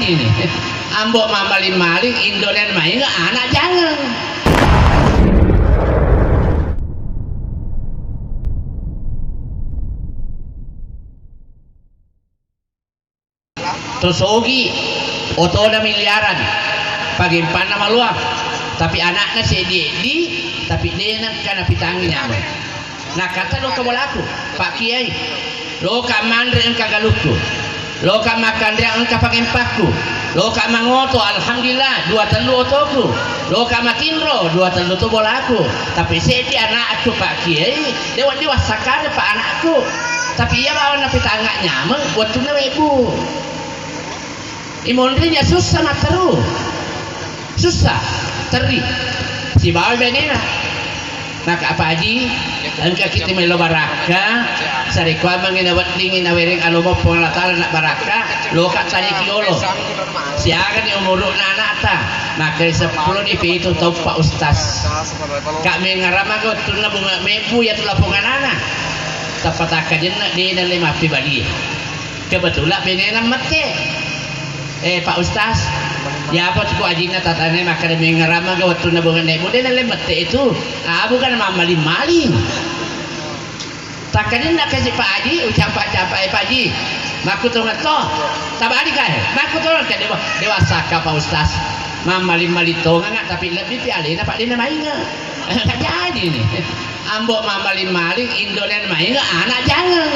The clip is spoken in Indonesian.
jadi nih. Ambok mamalin maling Indolen main nggak anak jangan. Terus ogi otoda miliaran pagimpan nama luang tapi anaknya si di tapi dia nak kana pitanginya nah kata lo kabolaku Pak Kiai lo ka mandre ang kagaluku lo ka makan dia ang kapagempakku lo ka mangoto alhamdulillah dua telu otoku lo ka makinro dua telu to bolaku tapi si di anakku Pak Kiai dewa sakar Pak anakku tapi ia bawa na pitanganya buat tuna ibu imondrinya susah materu susah teri si bawal benina maka apa haji angka kita melo baraka sarikwa manginawat dingin awering alumo pengalatan nak baraka loka tadi kiolo siakan yang umuruk nanata maka 10 itu tahu Pak Ustaz kami ngarama ko tunna bunga mebu ya tulapungan anak tapataka jenak di dalam pribadi kebetulan benina mate Pak Ustaz ya apa cukup ajina tatane maka demi ngarama ga waktu na bunga nek mudena lemete itu bukan maling maling takkan nak kasih Pak Haji ucap Pak Haji maku tu ngato tabari kan maku tu kan dewasa ka Pak Ustaz maling maling to ngak tapi lebih pialina Pak dina main enggak jadi nih ambok maling maling Indolen main enggak anak jangan